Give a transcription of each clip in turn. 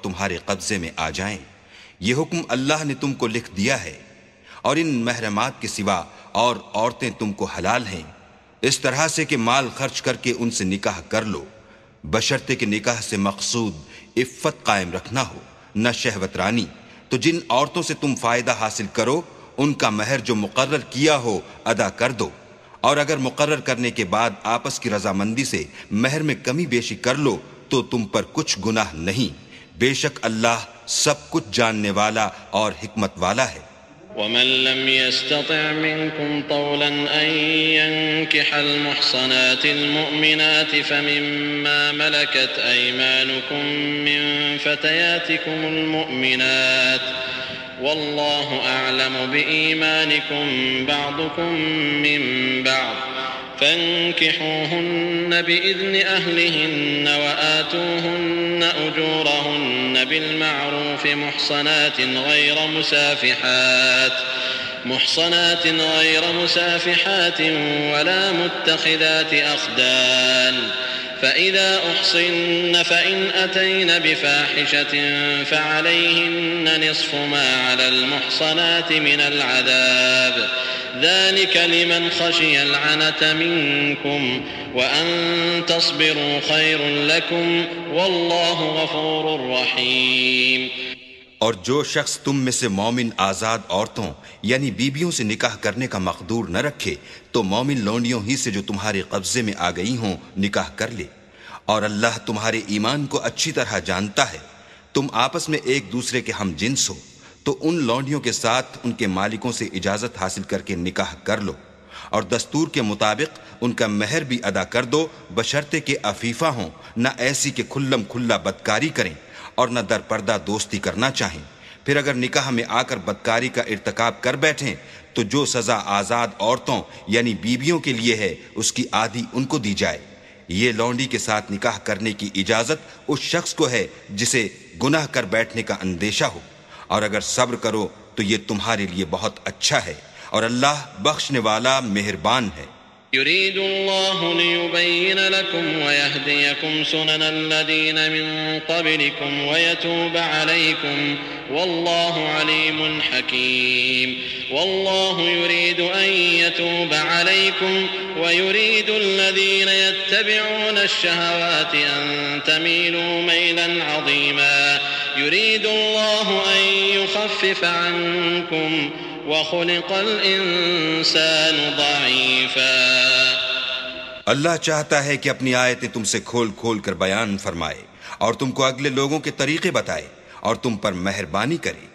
تمہارے قبضے میں آ جائیں۔ یہ حکم اللہ نے تم کو لکھ دیا ہے، اور ان محرمات کے سوا اور عورتیں تم کو حلال ہیں، اس طرح سے کہ مال خرچ کر کے ان سے نکاح کر لو، بشرطے کہ نکاح سے مقصود عفت قائم رکھنا ہو، نہ شہوت رانی۔ تو جن عورتوں سے تم فائدہ حاصل کرو ان کا مہر جو مقرر کیا ہو ادا کر دو، اور اگر مقرر کرنے کے بعد آپس کی رضامندی سے مہر میں کمی بیشی کر لو تو تم پر کچھ گناہ نہیں، بے شک اللہ سب کچھ جاننے والا اور حکمت والا ہے۔ ومن لم يستطع منكم طولا أن ينكح المحصنات المؤمنات فمما ملكت أيمانكم من فتياتكم المؤمنات والله أعلم بإيمانكم بعضكم من بعض فانكحوهن بإذن أهلهن وآتوهن أجورهن بالمعروف محصنات غير مسافحات ولا متخذات أخدان فإذا أحصن فإن أتين بفاحشة فعليهن نصف ما على المحصنات من العذاب ذلك لمن خشي العنة منكم وأن تصبروا خير لكم والله غفور رحيم۔ اور جو شخص تم میں سے مومن آزاد عورتوں یعنی بیویوں سے نکاح کرنے کا مقدور نہ رکھے تو مومن لونڈیوں ہی سے جو تمہارے قبضے میں آ گئی ہوں نکاح کر لے، اور اللہ تمہارے ایمان کو اچھی طرح جانتا ہے۔ تم آپس میں ایک دوسرے کے ہم جنس ہو تو ان لونڈیوں کے ساتھ ان کے مالکوں سے اجازت حاصل کر کے نکاح کر لو، اور دستور کے مطابق ان کا مہر بھی ادا کر دو، بشرطے کہ عفیفہ ہوں، نہ ایسی کہ کھلم کھلا بدکاری کریں اور نہ در پردہ دوستی کرنا چاہیں۔ پھر اگر نکاح میں آ کر بدکاری کا ارتکاب کر بیٹھیں تو جو سزا آزاد عورتوں یعنی بیویوں کے لیے ہے اس کی آدھی ان کو دی جائے۔ یہ لونڈی کے ساتھ نکاح کرنے کی اجازت اس شخص کو ہے جسے گناہ کر بیٹھنے کا اندیشہ ہو، اور اگر صبر کرو تو یہ تمہارے لیے بہت اچھا ہے، اور اللہ بخشنے والا مہربان ہے۔ يريد الله ليبين لكم ويهديكم سنن الذين من قبلكم ويتوب عليكم والله عليم حكيم۔ والله يريد أن يتوب عليكم ويريد الذين يتبعون الشهوات أن تميلوا ميلا عظيما۔ يريد الله أن يخفف عنكم وَخُلِقَ الْإِنسَانُ ضَعِيفًا۔ اللہ چاہتا ہے کہ اپنی آیتیں تم سے کھول کھول کر بیان فرمائے اور تم کو اگلے لوگوں کے طریقے بتائے اور تم پر مہربانی کرے،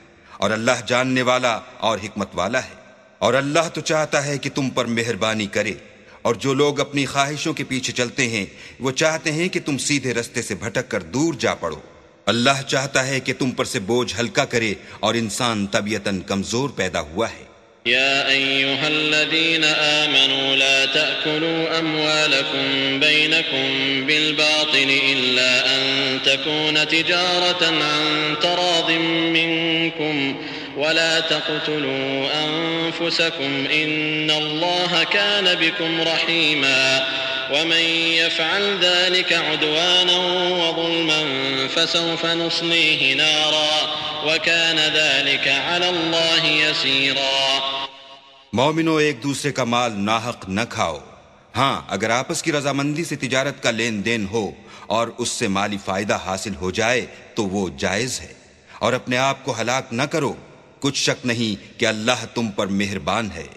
اور اللہ جاننے والا اور حکمت والا ہے۔ اور اللہ تو چاہتا ہے کہ تم پر مہربانی کرے، اور جو لوگ اپنی خواہشوں کے پیچھے چلتے ہیں وہ چاہتے ہیں کہ تم سیدھے رستے سے بھٹک کر دور جا پڑو۔ اللہ چاہتا ہے کہ تم پر سے بوجھ ہلکا کرے، اور انسان طبیعتاً کمزور پیدا ہوا ہے۔ يا أيها الذين آمنوا لا تأكلوا أموالكم بينكم بالباطل إلا أن تكون تجارة عن تراض منكم ولا تقتلوا أنفسكم إن الله كان بكم رحيما ومن يفعل ذلك عدوانا وظلما فسوف نصليه نارا وكان ذلك على الله يسيرا۔ مومنوں ایک دوسرے کا مال ناحق نہ کھاؤ، ہاں اگر آپس کی رضامندی سے تجارت کا لین دین ہو اور اس سے مالی فائدہ حاصل ہو جائے تو وہ جائز ہے، اور اپنے آپ کو ہلاک نہ کرو، کچھ شک نہیں کہ اللہ تم پر مہربان ہے۔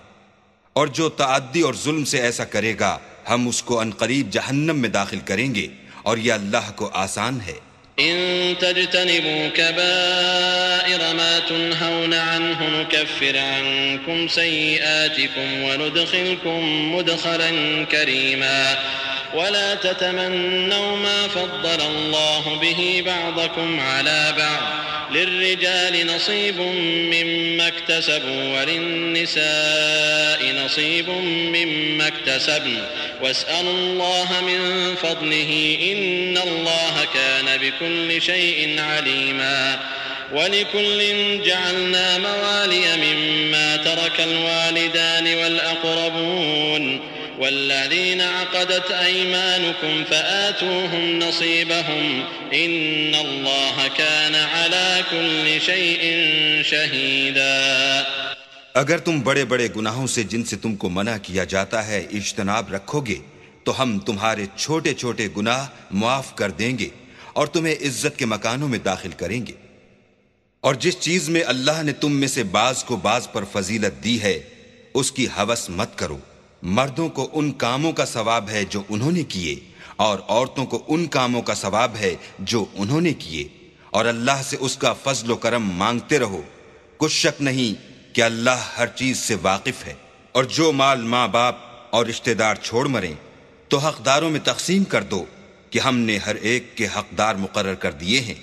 اور جو تعدی اور ظلم سے ایسا کرے گا ہم اس کو عنقریب جہنم میں داخل کریں گے، اور یہ اللہ کو آسان ہے۔ إن تجتنبوا كبائر ما تنهون عنه نكفر عنكم سيئاتكم وندخلكم مدخلا كريما ولا تتمنوا ما فضل الله به بعضكم على بعض للرجال نصيب مما اكتسبوا وللنساء نصيب مما اكتسبن واسألوا الله من فضله إن الله كان بكل شيء عليما ولكل جعلنا موالي مما ترك الوالدان والأقربون والذين عقدت أيمانكم فآتوهم نصيبهم إن الله كان كل شيء شهيدا. اگر تم بڑے بڑے گناہوں سے جن سے تم کو منع کیا جاتا ہے اجتناب رکھو گے تو ہم تمہارے چھوٹے چھوٹے گناہ معاف کر دیں گے اور تمہیں عزت کے مکانوں میں داخل کریں گے. اور جس چیز میں اللہ نے تم میں سے بعض کو بعض پر فضیلت دی ہے اس کی ہوس مت کرو. مردوں کو ان کاموں کا ثواب ہے جو انہوں نے کیے اور عورتوں کو ان کاموں کا ثواب ہے جو انہوں نے کیے، اور اللہ سے اس کا فضل و کرم مانگتے رہو. کچھ شک نہیں کہ اللہ ہر چیز سے واقف ہے. اور جو مال ماں باپ اور رشتہ دار چھوڑ مریں تو حقداروں میں تقسیم کر دو کہ ہم نے ہر ایک کے حقدار مقرر کر دیے ہیں.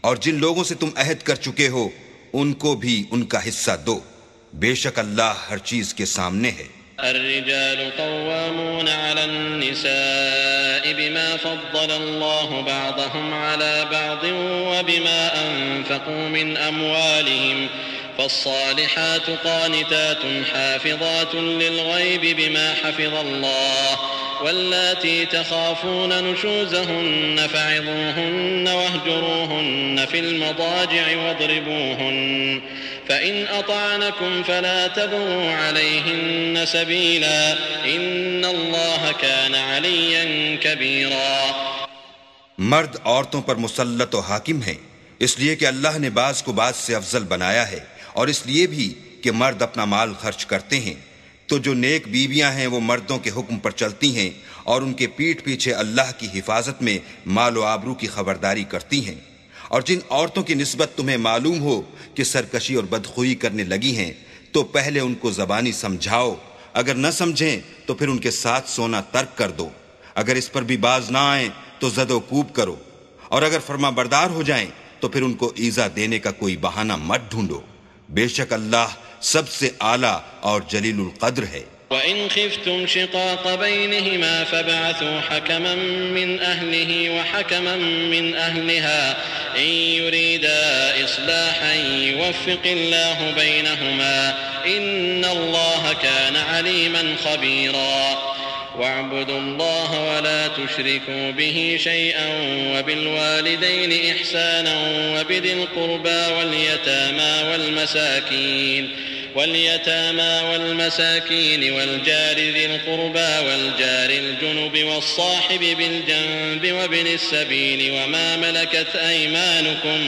اور جن لوگوں سے تم عہد کر چکے ہو ان کو بھی ان کا حصہ دو. بے شک اللہ ہر چیز کے سامنے ہے. الرجال قوامون على النساء بما فضل الله بعضهم على بعض وبما أنفقوا من أموالهم فالصالحات قانتات حافظات للغيب بما حفظ الله واللاتي تخافون نشوزهن فعظوهن واهجروهن في المضاجع واضربوهن فإن أطعنكم فلا تبغوا عليهن سبيلا إن الله كان عليا كبيرا. مرد عورتوں پر مسلط و حاکم ہیں اس لیے کہ اللہ نے بعض کو بعض سے افضل بنایا ہے، اور اس لیے بھی کہ مرد اپنا مال خرچ کرتے ہیں. تو جو نیک بیویاں ہیں وہ مردوں کے حکم پر چلتی ہیں اور ان کے پیٹھ پیچھے اللہ کی حفاظت میں مال و آبرو کی خبرداری کرتی ہیں. اور جن عورتوں کی نسبت تمہیں معلوم ہو کہ سرکشی اور بدخوئی کرنے لگی ہیں تو پہلے ان کو زبانی سمجھاؤ، اگر نہ سمجھیں تو پھر ان کے ساتھ سونا ترک کر دو. اگر اس پر بھی باز نہ آئیں تو زد و کوب کرو، اور اگر فرما بردار ہو جائیں تو پھر ان کو ایذا دینے کا کوئی بہانہ مت ڈھونڈو. بے شک اللہ سب سے اعلیٰ اور جلیل القدر ہے. وَإِنْ خِفْتُمْ شِقَاقَ بَيْنِهِمَا فَابْعَثُوا حَكَمًا مِّنْ أَهْلِهِ وَحَكَمًا مِّنْ أَهْلِهَا إِنْ يُرِيدَا إِصْلَاحًا يُوَفِّقِ اللَّهُ بَيْنَهُمَا إِنَّ اللَّهَ كَانَ عَلِيمًا خَبِيرًا. وَاعْبُدُوا اللَّهَ وَلَا تُشْرِكُوا بِهِ شَيْئًا وَبِالْوَالِدَيْنِ إِحْسَانًا وَبِذِي الْقُرْبَى واليتامى والمساكين والجار ذي القربى والجار الجنب والصاحب بالجنب وابن السبيل وما ملكت أيمانكم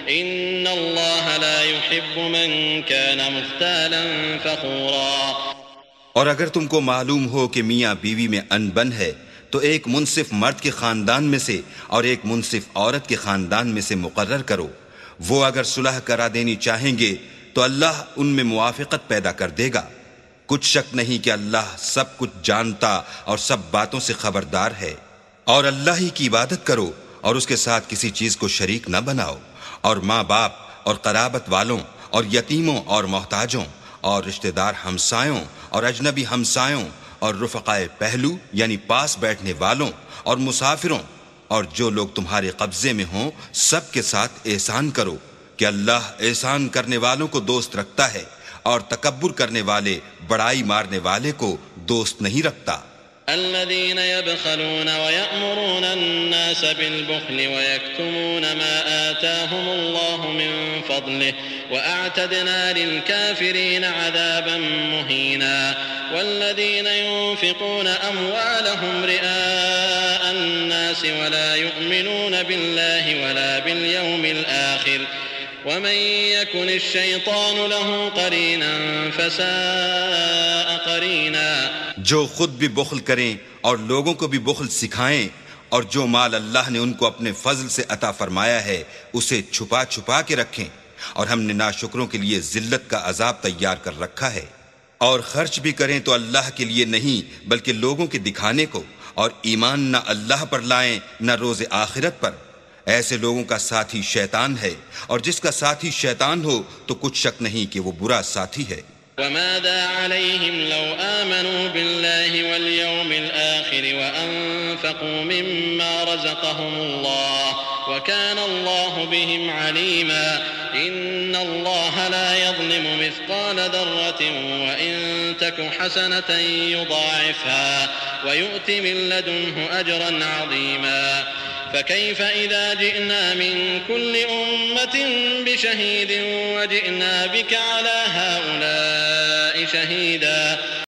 إن الله لا يحب من كان مختالا فخورا. اور اگر تم کو معلوم ہو کہ میاں بیوی میں انبن ہے تو ایک منصف مرد کے خاندان میں سے اور ایک منصف عورت کے خاندان میں سے مقرر کرو. وہ اگر صلح کرا دینی چاہیں گے تو اللہ ان میں موافقت پیدا کر دے گا. کچھ شک نہیں کہ اللہ سب کچھ جانتا اور سب باتوں سے خبردار ہے. اور اللہ ہی کی عبادت کرو اور اس کے ساتھ کسی چیز کو شریک نہ بناؤ. اور ماں باپ اور قرابت والوں اور یتیموں اور محتاجوں اور رشتہ دار ہمسایوں اور اجنبی ہمسایوں اور رفقائے پہلو یعنی پاس بیٹھنے والوں اور مسافروں اور جو لوگ تمہارے قبضے میں ہوں سب کے ساتھ احسان کرو کہ اللہ احسان کرنے والوں کو دوست رکھتا ہے اور تکبر کرنے والے بڑائی مارنے والے کو دوست نہیں رکھتا. الذين يبخلون ويأمرون الناس بالبخل ويكتمون ما آتاهم الله من فضله وأعتدنا للكافرين عذابا مهينا. والذين ينفقون أموالهم رئاء الناس ولا يؤمنون بالله ولا باليوم الآخر ومن يكن الشيطان له قرينا فساء قرينا. جو خود بھی بخل کریں اور لوگوں کو بھی بخل سکھائیں اور جو مال اللہ نے ان کو اپنے فضل سے عطا فرمایا ہے اسے چھپا چھپا کے رکھیں اور ہم نے ناشکروں کے لیے ذلت کا عذاب تیار کر رکھا ہے. اور خرچ بھی کریں تو اللہ کے لیے نہیں بلکہ لوگوں کے دکھانے کو، اور ایمان نہ اللہ پر لائیں نہ روز آخرت پر. ایسے لوگوں کا ساتھی شیطان ہے، اور جس کا ساتھی شیطان ہو تو کچھ شک نہیں کہ وہ برا ساتھی ہے. وماذا عليهم لو آمنوا بالله واليوم الآخر وأنفقوا مما رزقهم الله وكان الله بهم عليما. إن الله لا يظلم مثقال ذرة وإن تك حسنة يضاعفها ويؤت من لدنه أجرا عظيما. فكيف إذا جئنا من كل أمة بشهيد وجئنا بك على هؤلاء شهيدا